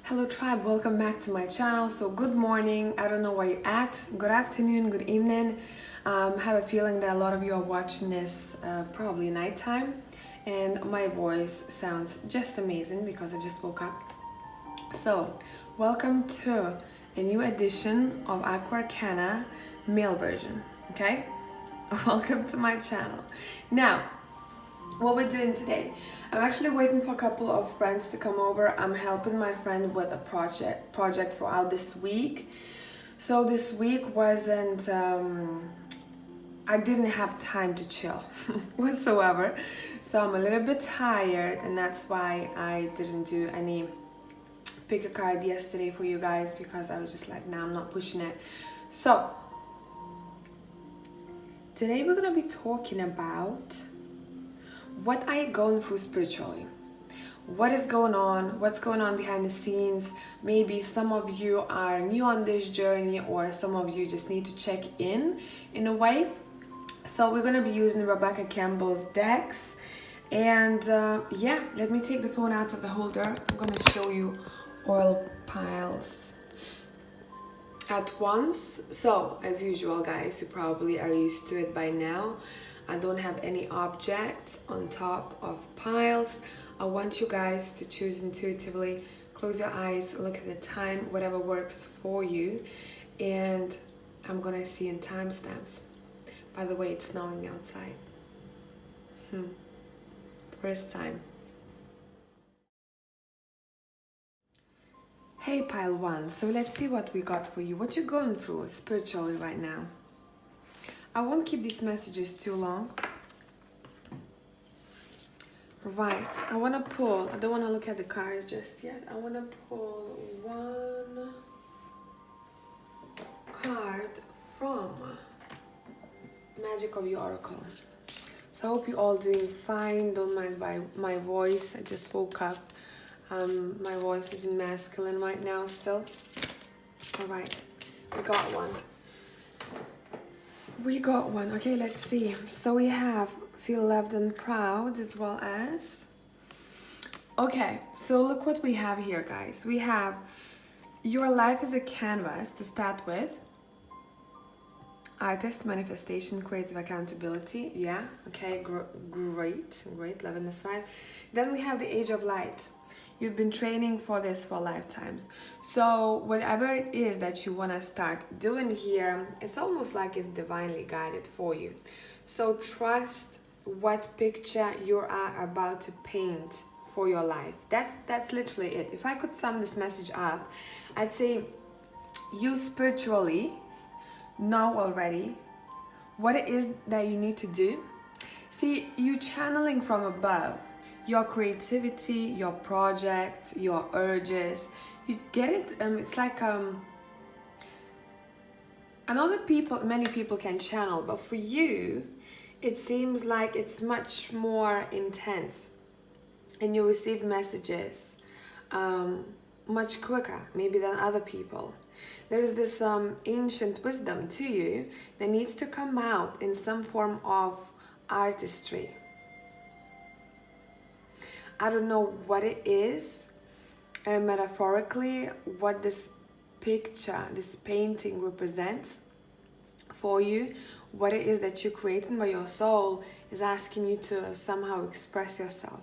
Hello tribe, welcome back to my channel. So good morning, I don't know where you're at, good afternoon, good evening. Have a feeling that a lot of you are watching this probably nighttime, and my voice sounds just amazing because I just woke up. So welcome to a new edition of 𝒂𝒓 male version, okay? Welcome to my channel. Now, what we're doing today, I'm actually waiting for a couple of friends to come over. I'm helping my friend with a project throughout this week. So this week wasn't, I didn't have time to chill whatsoever. So I'm a little bit tired, and that's why I didn't do any pick a card yesterday for you guys, because I was just like, nah, I'm not pushing it. So today we're gonna be talking about what are you going through spiritually? What is going on? What's going on behind the scenes? Maybe some of you are new on this journey, or some of you just need to check in a way. So we're going to be using Rebecca Campbell's decks. And yeah, let me take the phone out of the holder. I'm going to show you all piles at once. So as usual, guys, you probably are used to it by now. I don't have any objects on top of piles. I want you guys to choose intuitively. Close your eyes, look at the time, whatever works for you. And I'm gonna see in timestamps. By the way, it's snowing outside. First time. Hey, pile one. So let's see what we got for you. What you're going through spiritually right now. I won't keep these messages too long. Right, I want to pull, I don't want to look at the cards just yet. I want to pull one card from Magic of your Oracle. So I hope you're all doing fine. Don't mind by my voice. I just woke up. My voice is in masculine right now still. All right, we got one. We got one. Okay, let's see. So we have feel loved and proud, as well as, okay, so look what we have here, guys. We have your life is a canvas to start with. Artist, manifestation, creative accountability. Yeah, okay, great, loving this one. Then we have the age of light. You've been training for this for lifetimes. So whatever it is that you want to start doing here, it's almost like it's divinely guided for you. So trust what picture you are about to paint for your life. That's literally it. If I could sum this message up, I'd say you spiritually know already what it is that you need to do. See, you channeling from above your creativity, your projects, your urges. You get it. It's like I know that many people can channel, but for you it seems like it's much more intense, and you receive messages much quicker maybe than other people. There's this ancient wisdom to you that needs to come out in some form of artistry. I don't know what it is, metaphorically, what this picture, this painting represents for you, what it is that you're creating, but your soul is asking you to somehow express yourself.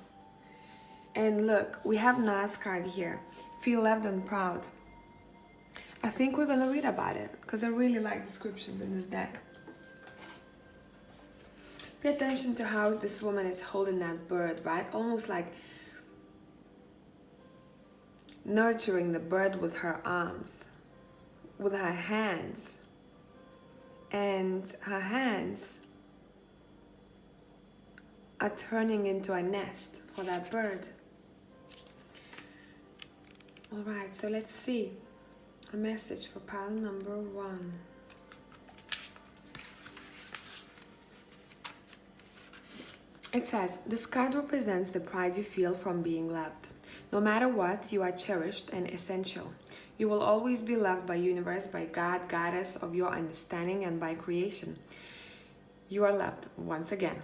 And look, we have Nas card here, feel loved and proud. I think we're gonna read about it because I really like descriptions in this deck. Pay attention to how this woman is holding that bird, right? Almost like nurturing the bird with her arms, with her hands. And her hands are turning into a nest for that bird. All right, so let's see a message for pile number one. It says, this card represents the pride you feel from being loved. No matter what, you are cherished and essential. You will always be loved by universe, by God, goddess of your understanding, and by creation. You are loved once again.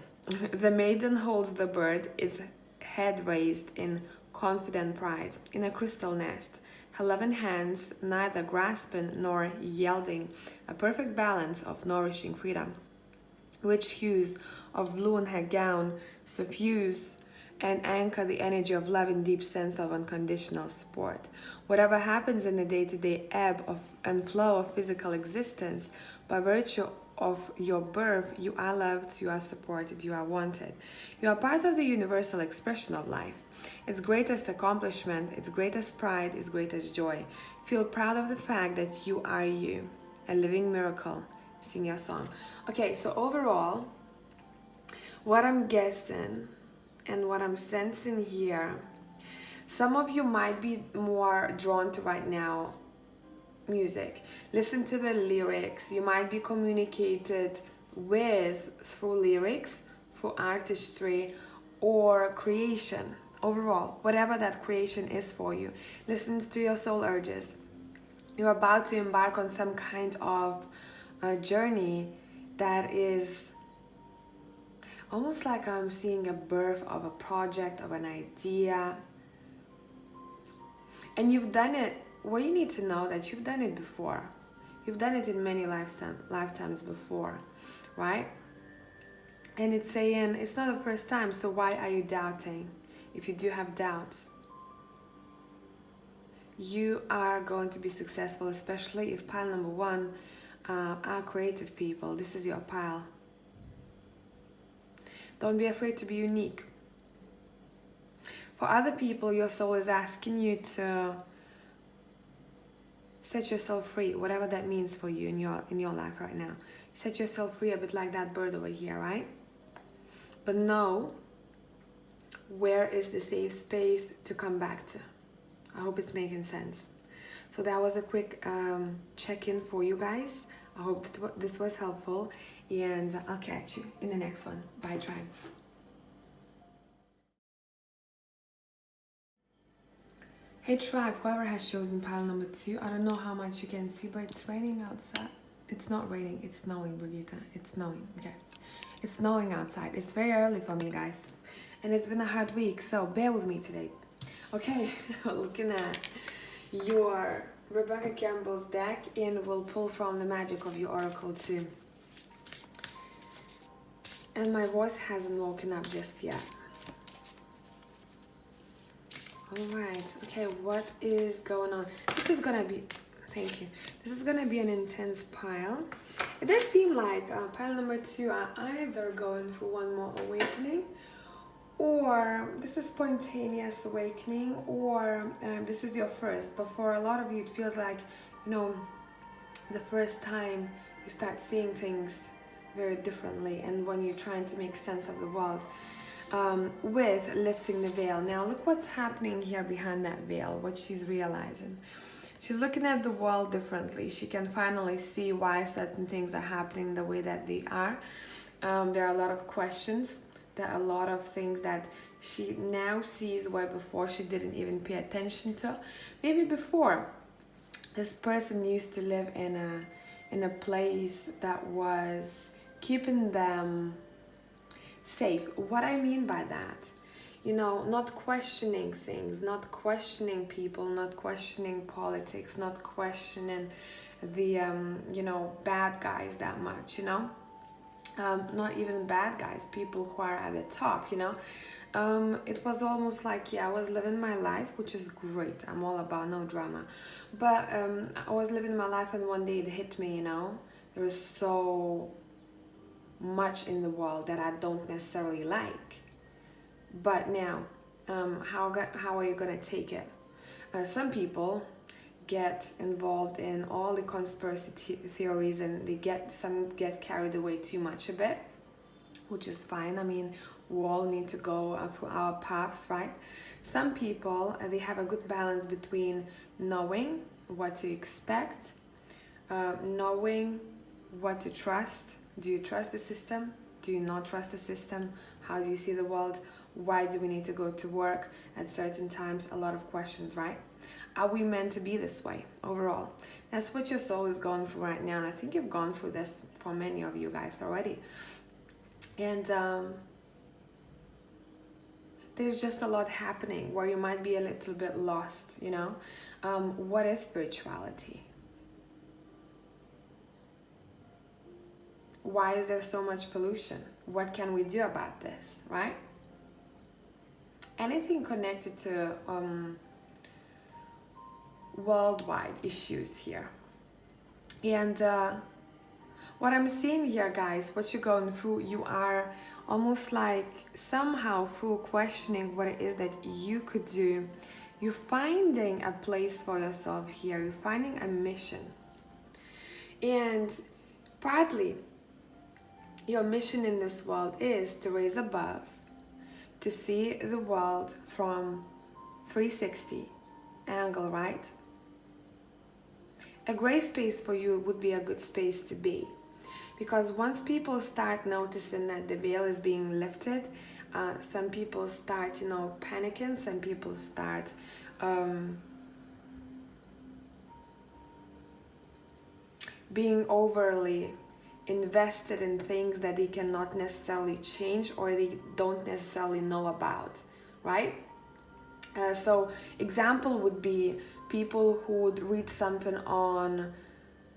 The maiden holds the bird, its head raised in confident pride, in a crystal nest, her loving hands neither grasping nor yielding, a perfect balance of nourishing freedom. Rich hues of blue in her gown suffuse and anchor the energy of love and deep sense of unconditional support. Whatever happens in the day-to-day ebb of and flow of physical existence, by virtue of your birth, you are loved, you are supported, you are wanted. You are part of the universal expression of life. Its greatest accomplishment, its greatest pride, its greatest joy. Feel proud of the fact that you are you, a living miracle. Sing your song. Okay, so overall, what I'm guessing and what I'm sensing here, some of you might be more drawn to right now music. Listen to the lyrics. You might be communicated with through lyrics, through artistry, or creation. Overall, whatever that creation is for you, listen to your soul urges. You're about to embark on some kind of a journey that is almost like I'm seeing a birth of a project, of an idea. And you've done it. Well, you need to know that you've done it before. You've done it in many lifetimes before, right? And it's saying it's not the first time, so why are you doubting? If you do have doubts, you are going to be successful, especially if pile number one are creative people. This is your pile. Don't be afraid to be unique. For other people, your soul is asking you to set yourself free, whatever that means for you in your life right now. Set yourself free, a bit like that bird over here, right? But know where is the safe space to come back to. I hope it's making sense. So that was a quick check-in for you guys. I hope that this was helpful, and I'll catch you in the next one. Bye, tribe. Hey tribe, whoever has chosen pile number 2, I don't know how much you can see, but it's raining outside. It's not raining, it's snowing, Brigita. It's snowing, okay. It's snowing outside. It's very early for me, guys. And it's been a hard week, so bear with me today. Okay, looking at your Rebecca Campbell's deck, and we'll pull from the magic of your oracle too. And my voice hasn't woken up just yet. Alright, okay, what is going on? This is gonna be, thank you. This is gonna be an intense pile. It does seem like pile number 2 are either going through one more awakening, or this is spontaneous awakening, or this is your first. But for a lot of you, it feels like, you know, the first time you start seeing things very differently, and when you're trying to make sense of the world with lifting the veil. Now look what's happening here behind that veil, what she's realizing. She's looking at the world differently. She can finally see why certain things are happening the way that they are. There are a lot of questions. There are a lot of things that she now sees where before she didn't even pay attention to. Maybe before, this person used to live in a place that was keeping them safe. What I mean by that, you know, not questioning things, not questioning people, not questioning politics, not questioning the, you know, bad guys that much, you know. Not even bad guys, people who are at the top, you know. It was almost like, yeah, I was living my life, which is great. I'm all about no drama. But I was living my life, and one day it hit me, you know. There was so much in the world that I don't necessarily like. But now, how are you going to take it? Some people get involved in all the conspiracy theories, and some get carried away too much a bit, which is fine. I mean, we all need to go through our paths, right? Some people, they have a good balance between knowing what to expect, knowing what to trust. Do you trust the system? Do you not trust the system? How do you see the world? Why do we need to go to work at certain times? A lot of questions, right? Are we meant to be this way overall? That's what your soul is going through right now, and I think you've gone through this for many of you guys already. And there's just a lot happening where you might be a little bit lost, you know. What is spirituality? Why is there so much pollution? What can we do about this, right? Anything connected to worldwide issues here. And what I'm seeing here, guys, what you're going through, you are almost like somehow through questioning what it is that you could do, you're finding a place for yourself here. You're finding a mission. And partly, your mission in this world is to raise above, to see the world from 360 angle, right? A gray space for you would be a good space to be, because once people start noticing that the veil is being lifted, some people start, you know, panicking. Some people start being overly invested in things that they cannot necessarily change or they don't necessarily know about, right? So example would be people who would read something on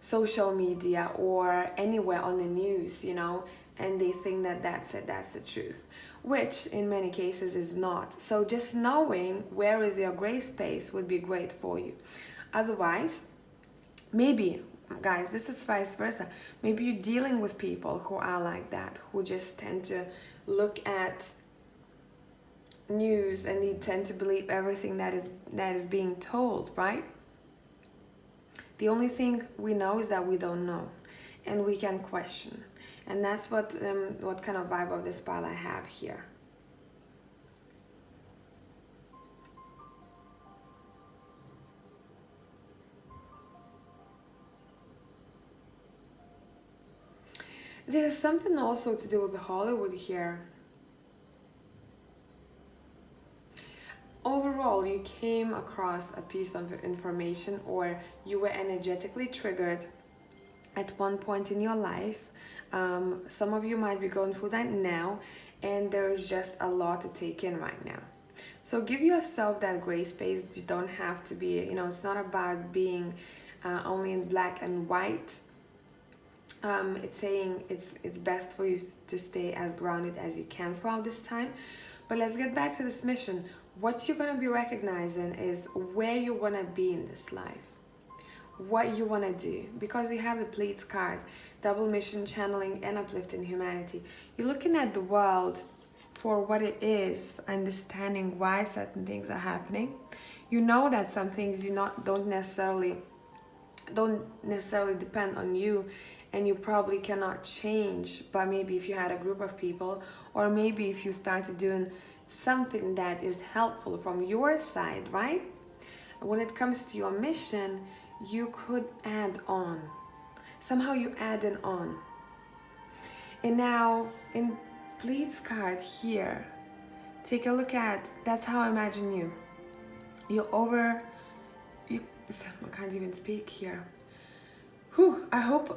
social media or anywhere on the news, you know, and they think that that's it, that's the truth, which in many cases is not. So just knowing where is your gray space would be great for you. Otherwise, maybe, guys, this is vice versa. Maybe you're dealing with people who are like that, who just tend to look at news and they tend to believe everything that is being told, right? The only thing we know is that we don't know, and we can question, and that's what kind of vibe of this pile I have here. There's something also to do with Hollywood here. Overall, you came across a piece of information, or you were energetically triggered at one point in your life. Some of you might be going through that now, and there's just a lot to take in right now. So give yourself that gray space. You don't have to be, you know, it's not about being only in black and white. It's saying it's best for you to stay as grounded as you can throughout this time. But let's get back to this mission. What you're going to be recognizing is where you want to be in this life, what you want to do, because you have the Pleats card, double mission, channeling, and uplifting humanity. You're looking at the world for what it is, understanding why certain things are happening. You know that some things don't necessarily depend on you, and you probably cannot change. But maybe if you had a group of people, or maybe if you started doing something that is helpful from your side, right? When it comes to your mission, you could add on. Somehow you add it on. And now in Pleats card here, take a look at, that's how I imagine you. I can't even speak here. I hope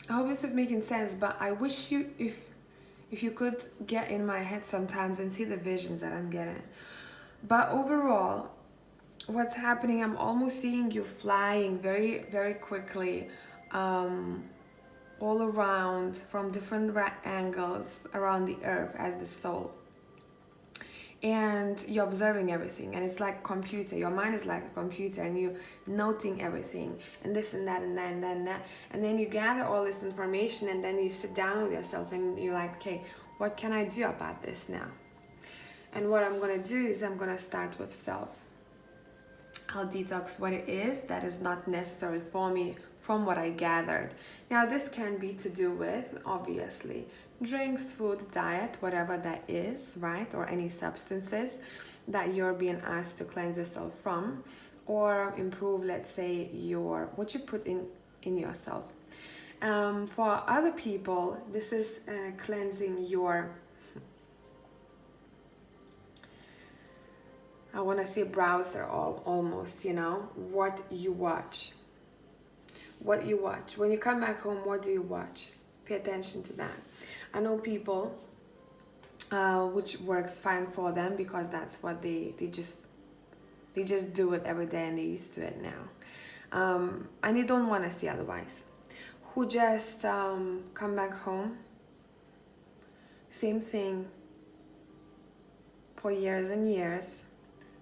this is making sense, but I wish you, if you could get in my head sometimes and see the visions that I'm getting. But overall, what's happening, I'm almost seeing you flying very, very quickly all around from different angles around the earth as the soul. And you're observing everything, and it's like a computer. Your mind is like a computer, and you're noting everything, and this and that and that and that and that. And then you gather all this information, and then you sit down with yourself and you're like, okay, what can I do about this now? And what I'm going to do is I'm going to start with self. I'll detox what it is that is not necessary for me from what I gathered. Now, this can be to do with, obviously, drinks, food, diet, whatever that is, right? Or any substances that you're being asked to cleanse yourself from, or improve, let's say, what you put in yourself. For other people, this is cleansing your, I want to say browser almost, you know, what you watch. What you watch. When you come back home, what do you watch? Pay attention to that. I know people which works fine for them because that's what they just do it every day and they're used to it now. And they don't want to see otherwise. Who just come back home, same thing for years and years,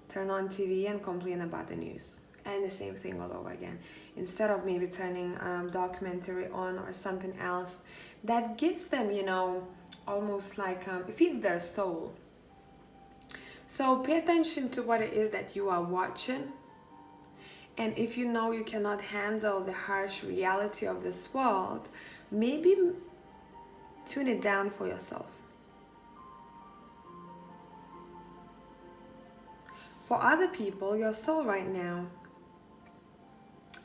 turn on TV and complain about the news, and the same thing all over again, instead of maybe turning documentary on or something else that gives them, you know, almost like it feeds their soul. So pay attention to what it is that you are watching, and if you know you cannot handle the harsh reality of this world, maybe tune it down for yourself. For other people, your soul right now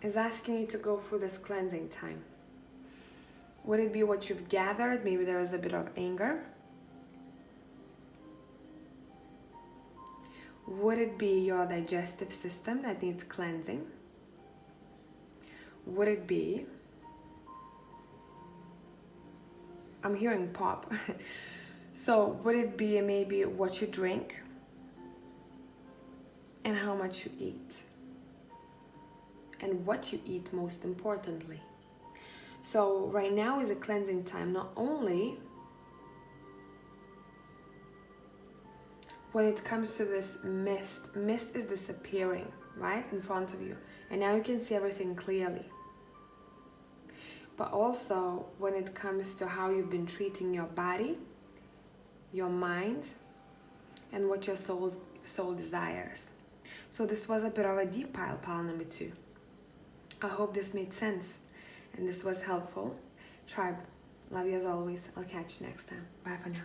is asking you to go through this cleansing time. Would it be what you've gathered? Maybe there is a bit of anger. Would it be your digestive system that needs cleansing? Would it be, I'm hearing pop. So would it be maybe what you drink and how much you eat? And what you eat, most importantly. So right now is a cleansing time, not only when it comes to this mist is disappearing right in front of you, and now you can see everything clearly. But also when it comes to how you've been treating your body, your mind, and what your soul desires. So this was a bit of a deep pile number 2. I hope this made sense and this was helpful. Tribe, love you as always. I'll catch you next time. Bye for now.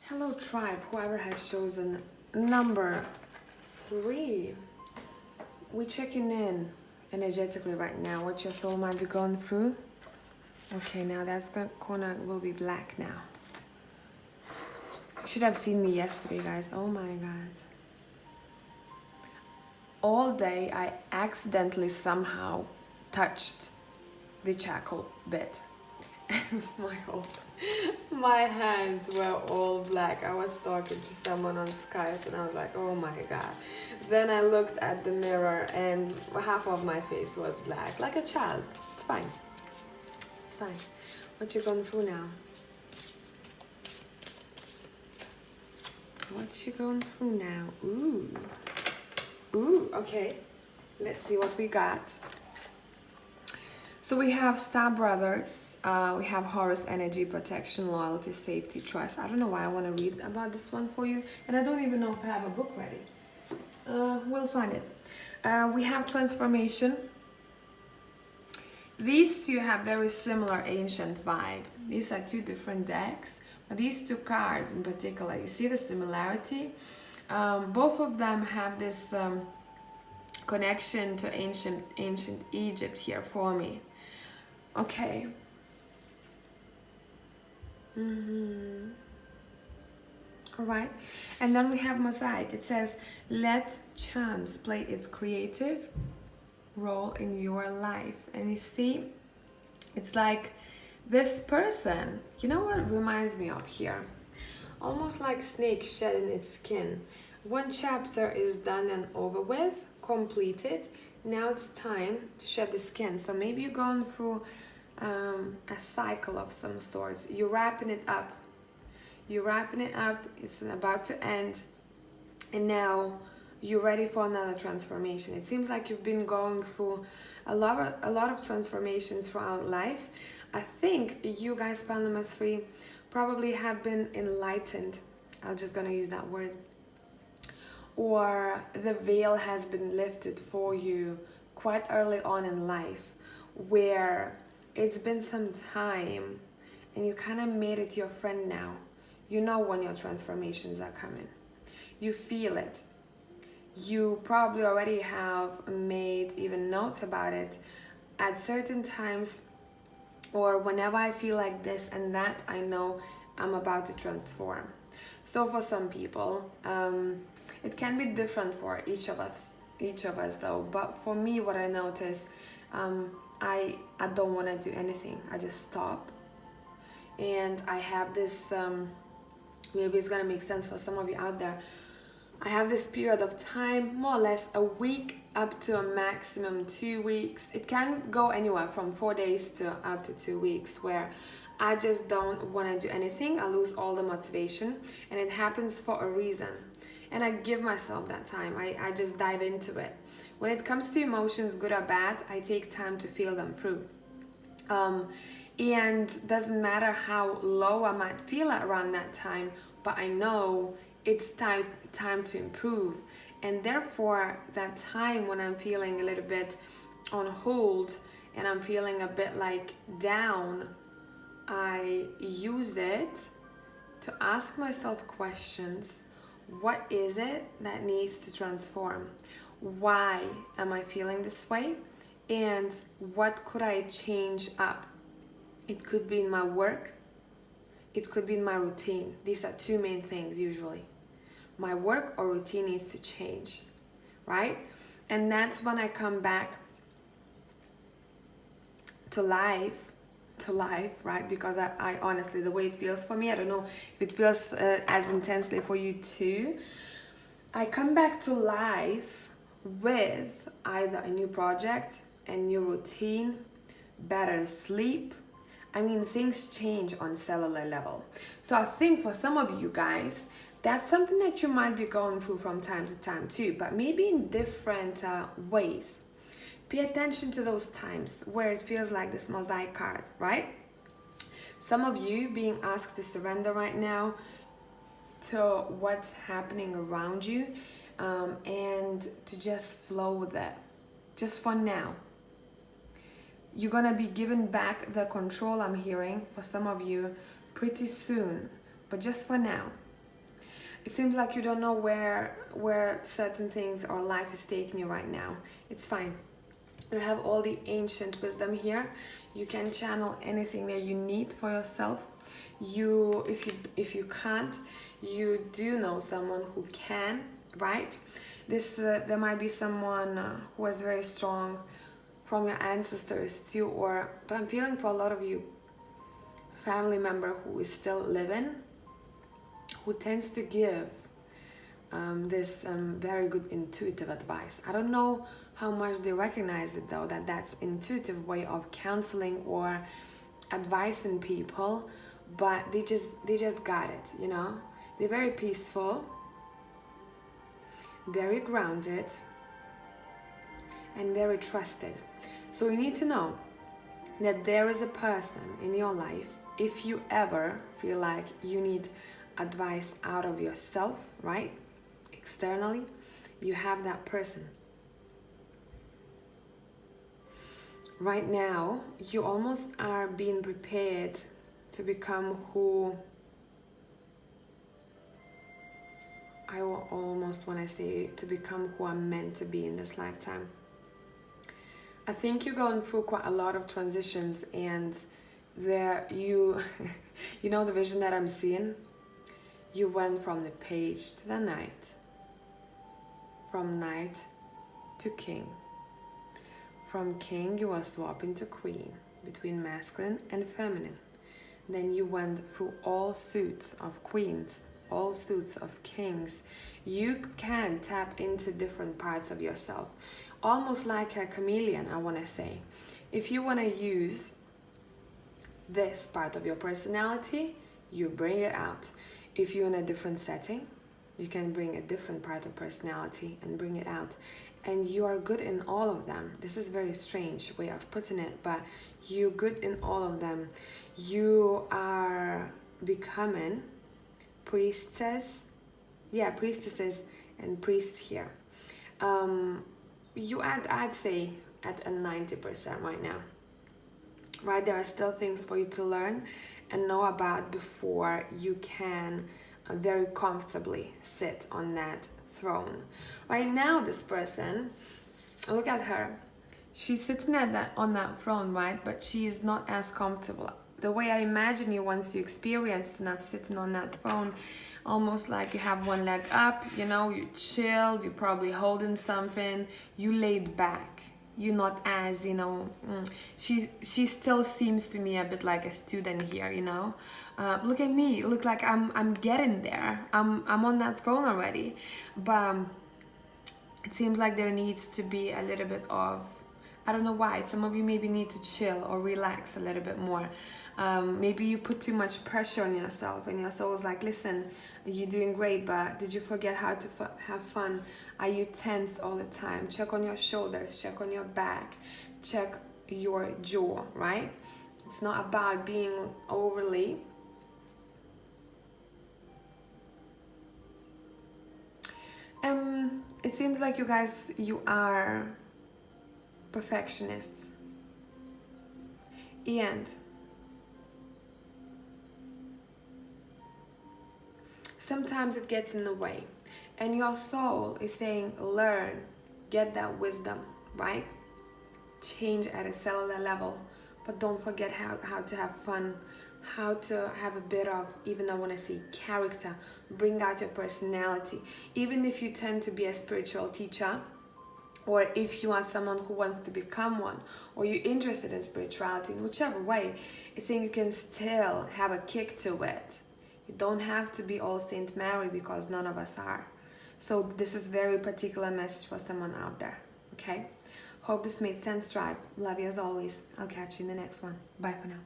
Hello tribe, whoever has chosen number 3. We're checking in energetically right now what your soul might be going through. Okay, now that's corner will be black now. You should have seen me yesterday, guys. Oh my god. All day I accidentally somehow touched the charcoal bit. My hands were all black. I was talking to someone on Skype and I was like, oh my god. Then I looked at the mirror and half of my face was black, like a child. It's fine. It's fine. What you going through now? What you going through now? Ooh. Ooh, okay. Let's see what we got. So we have Star Brothers, we have Horus energy, protection, loyalty, safety, trust. I don't know why I want to read about this one for you, and I don't even know if I have a book ready. We'll find it. We have transformation. These two have very similar ancient vibe. These are 2 different decks, but these 2 cards in particular, you see the similarity? Both of them have this connection to ancient Egypt here for me. Okay. All right. And then we have mosaic. It says, let chance play its creative role in your life. And you see, it's like this person, you know what it reminds me of here? Almost like snake shedding its skin. One chapter is done and over with, completed. Now it's time to shed the skin. So maybe you're going through a cycle of some sorts. You're wrapping it up. You're wrapping it up. It's about to end. And now you're ready for another transformation. It seems like you've been going through a lot of transformations throughout life. I think you guys, pile number 3, probably have been enlightened. I'm just gonna use that word. Or the veil has been lifted for you quite early on in life, where it's been some time and you kind of made it your friend now. You know when your transformations are coming. You feel it. You probably already have made even notes about it at certain times, or whenever I feel like this and that, I know I'm about to transform. So for some people, it can be different for each of us though. But for me, what I notice, I don't want to do anything. I just stop and I have this, maybe it's gonna make sense for some of you out there. I have this period of time, more or less a week up to a maximum 2 weeks. It can go anywhere from 4 days to up to 2 weeks, where I just don't want to do anything. I lose all the motivation, and it happens for a reason. And I give myself that time. I just dive into it. When it comes to emotions, good or bad, I take time to feel them through. And doesn't matter how low I might feel around that time, but I know it's time to improve. And therefore, that time when I'm feeling a little bit on hold and I'm feeling a bit like down, I use it to ask myself questions. What is it that needs to transform? Why am I feeling this way? And what could I change up? It could be in my work. It could be in my routine. These are two main things usually. My work or routine needs to change, right? And that's when I come back to life, right? Because I honestly, the way it feels for me, I don't know if it feels as intensely for you too. I come back to life with either a new project, a new routine, better sleep. I mean, things change on cellular level. So I think for some of you guys, that's something that you might be going through from time to time too, but maybe in different ways. Pay attention to those times where it feels like this mosaic card, right? Some of you being asked to surrender right now to what's happening around you, and to just flow with it, just for now. You're gonna be given back the control, I'm hearing, for some of you pretty soon, but just for now. It seems like you don't know where certain things or life is taking you right now. It's fine. You have all the ancient wisdom here. You can channel anything that you need for yourself. If you can't, you do know someone who can, right? There might be someone who is very strong from your ancestors too, but I'm feeling for a lot of you, family member who is still living, who tends to give this very good intuitive advice. I don't know how much they recognize it though, that's intuitive way of counseling or advising people, but they just got it, you know? They're very peaceful, very grounded, and very trusted. So you need to know that there is a person in your life, if you ever feel like you need advice out of yourself, right? Externally, you have that person. Right now, you almost are being prepared to become who I will almost want to say, to become who I'm meant to be in this lifetime. I think you're going through quite a lot of transitions, and you know the vision that I'm seeing? You went from the page to the knight, from knight to king. From king, you were swapping to queen, between masculine and feminine. Then you went through all suits of queens, all suits of kings. You can tap into different parts of yourself, almost like a chameleon, I want to say. If you want to use this part of your personality, you bring it out. If you're in a different setting, you can bring a different part of personality and bring it out. And you are good in all of them. This is a very strange way of putting it, but you're good in all of them. You are becoming priestesses and priests here. I'd say at a 90% right now. Right, there are still things for you to learn and know about before you can very comfortably sit on that throne. Right now, this person, look at her. She's sitting on that throne, right? But she is not as comfortable. The way I imagine you, once you experienced enough sitting on that throne, almost like you have one leg up, you know, you chilled, you're probably holding something, you laid back. you're not as, you know, she still seems to me a bit like a student here, you know. Look at me, look like I'm getting there. I'm on that throne already, but it seems like there needs to be a little bit of, I don't know why, some of you maybe need to chill or relax a little bit more. Maybe you put too much pressure on yourself and your soul is like, listen, you're doing great, but did you forget how to have fun? Are you tensed all the time? Check on your shoulders, check on your back, check your jaw, right? It's not about being overly it seems like you guys, you are perfectionists, and sometimes it gets in the way, and your soul is saying, learn, get that wisdom, right? Change at a cellular level, but don't forget how to have fun, how to have a bit of, even I want to say, character. Bring out your personality. Even if you tend to be a spiritual teacher, or if you are someone who wants to become one, or you're interested in spirituality, in whichever way, I think you can still have a kick to it. You don't have to be all Saint Mary, because none of us are. So this is very particular message for someone out there, okay? Hope this made sense, tribe. Love you as always. I'll catch you in the next one. Bye for now.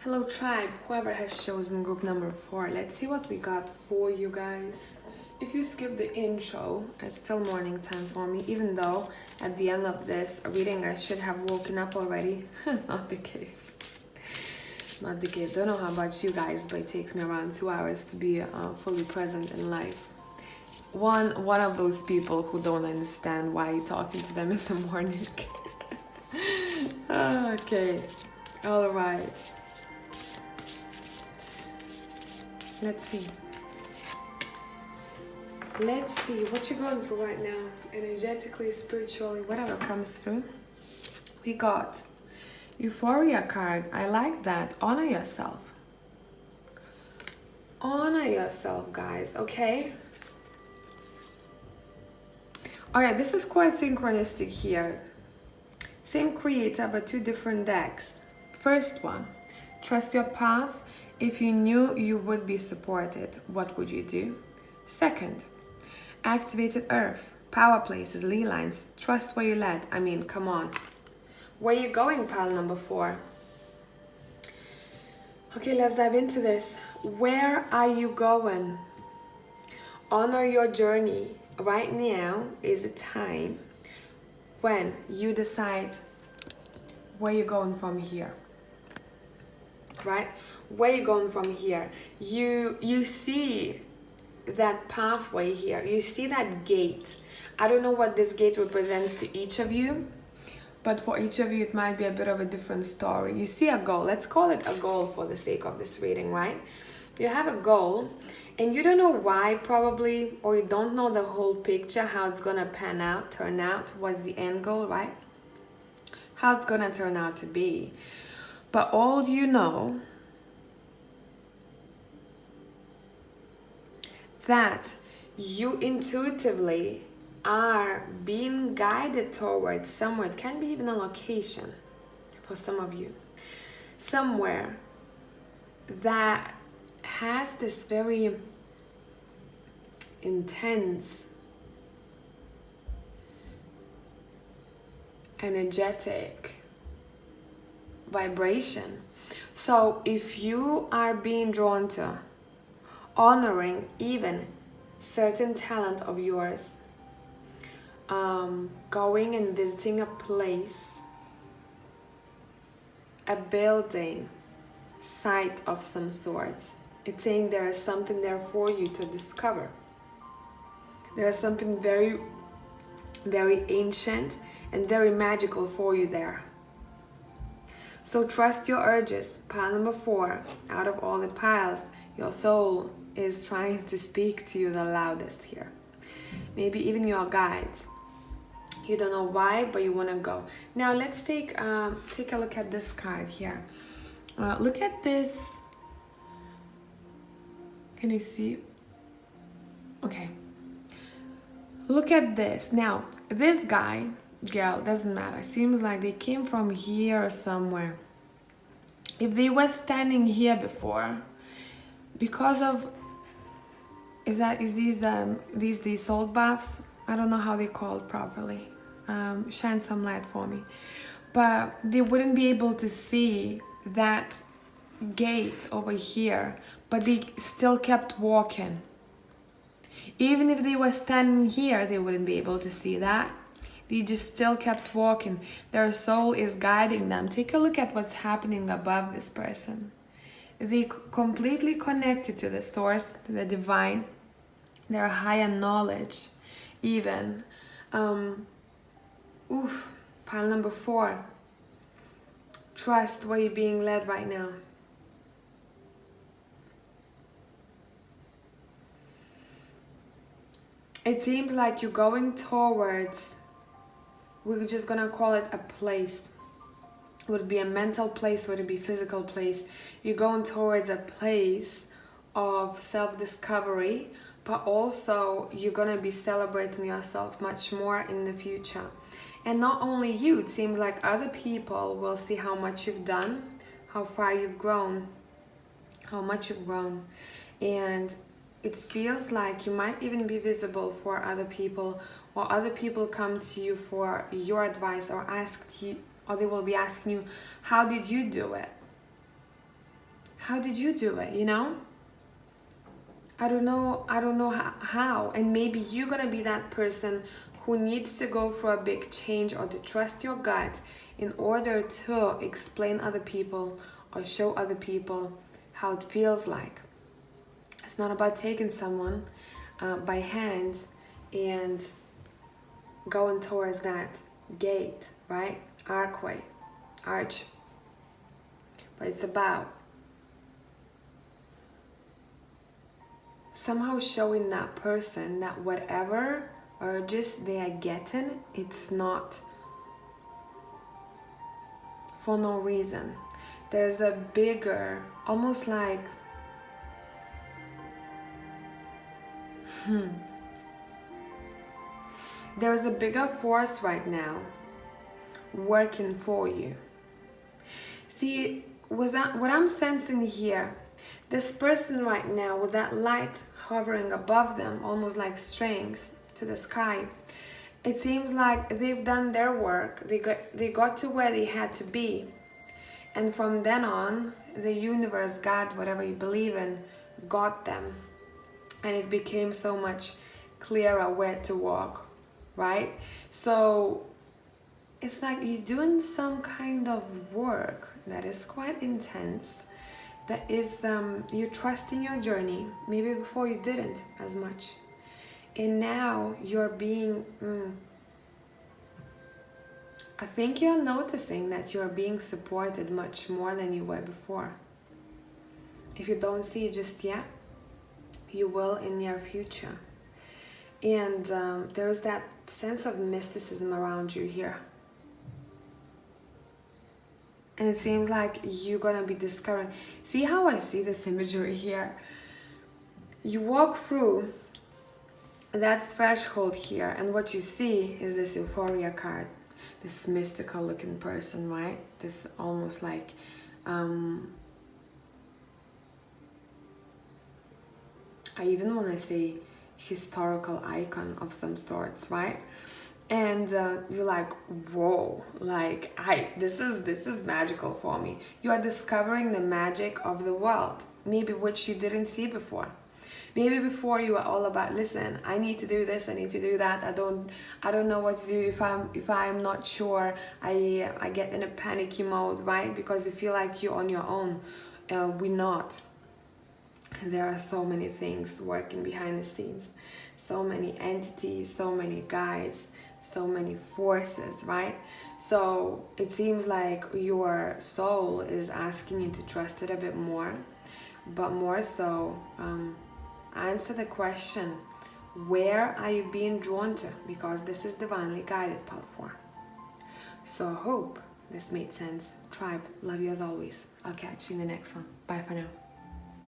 Hello, tribe. Whoever has chosen group number 4. Let's see what we got for you guys. If you skip the intro, it's still morning time for me, even though at the end of this reading I should have woken up already. Not the case. Not the case. Don't know how about you guys, but it takes me around 2 hours to be fully present in life. One of those people who don't understand why you're talking to them in the morning. Okay, all right. Let's see what you're going through right now, energetically, spiritually, whatever comes through. We got Euphoria card. I like that. Honor yourself. Honor yourself, guys, okay? Alright, this is quite synchronistic here. Same creator, but 2 different decks. First one, trust your path. If you knew you would be supported, what would you do? Second, activated earth, power places, ley lines, trust where you led. I mean, come on. Where you going, pile number 4? Okay, let's dive into this. Where are you going? Honor your journey. Right now is a time when you decide where you're going from here. Right? Where you going from here? You see that pathway here. You see that gate. I don't know what this gate represents to each of you, but for each of you it might be a bit of a different story. You see a goal. Let's call it a goal for the sake of this reading, right? You have a goal and you don't know why, probably, or you don't know the whole picture, how it's gonna pan out, turn out, what's the end goal, right? How it's gonna turn out to be. But all you know that you intuitively are being guided towards somewhere. It can be even a location for some of you. Somewhere that has this very intense, energetic vibration. So if you are being drawn to honoring even certain talent of yours, going and visiting a place, a building, site of some sorts, it's saying there is something there for you to discover. There is something very, very ancient and very magical for you there. So trust your urges. Pile number 4, out of all the piles, your soul is trying to speak to you the loudest here. Maybe even your guides. You don't know why, but you want to go. Now let's take a look at this card here. Look at this. Can you see? Okay. Look at this. Now, this guy, girl, doesn't matter. Seems like they came from here or somewhere. If they were standing here before, because of, is these salt baths? I don't know how they called properly. Shine some light for me. But they wouldn't be able to see that gate over here, but they still kept walking. Even if they were standing here, they wouldn't be able to see that. They just still kept walking. Their soul is guiding them. Take a look at what's happening above this person. They completely connected to the source, to the divine, their higher knowledge, even. Pile number 4. Trust where you're being led right now. It seems like you're going towards, we're just gonna call it a place. Would it be a mental place? Would it be a physical place? You're going towards a place of self-discovery, but also you're gonna be celebrating yourself much more in the future. And not only you, it seems like other people will see how much you've done, how far you've grown, how much you've grown. And it feels like you might even be visible for other people, or other people come to you for your advice, or they will be asking you, how did you do it? How did you do it, you know? I don't know how. And maybe you're gonna be that person who needs to go for a big change, or to trust your gut in order to explain other people or show other people how it feels like. It's not about taking someone by hand and going towards that gate, right? Arch. But it's about somehow showing that person that whatever urges they are getting, it's not for no reason. There's a bigger, almost like there's a bigger force right now working for you. See, what I'm sensing here, this person right now with that light hovering above them, almost like strings to the sky, it seems like they've done their work. They got to where they had to be, and from then on, the universe, God, whatever you believe in, got them. And it became so much clearer where to walk, right? So it's like you're doing some kind of work that is quite intense, that is, you're trusting your journey. Maybe before you didn't as much. And now you're being, I think you're noticing that you're being supported much more than you were before. If you don't see it just yet, you will in near future. And there is that sense of mysticism around you here. And it seems like you're gonna be discovering. See how I see this imagery here? You walk through that threshold here, and what you see is this euphoria card, this mystical looking person, right? This almost like I even want to say historical icon of some sorts, right? And you're like, whoa, like this is magical for me. You are discovering the magic of the world, maybe which you didn't see before. Maybe before you were all about, listen, I need to do this, I need to do that. I don't know what to do. If I'm not sure, I get in a panicky mode, right? Because you feel like you're on your own. We're not. There are so many things working behind the scenes, so many entities, so many guides, so many forces, right? So it seems like your soul is asking you to trust it a bit more, but more so answer the question, where are you being drawn to? Because this is divinely guided, part 4. So I hope this made sense. Tribe, love you as always. I'll catch you in the next one. Bye for now.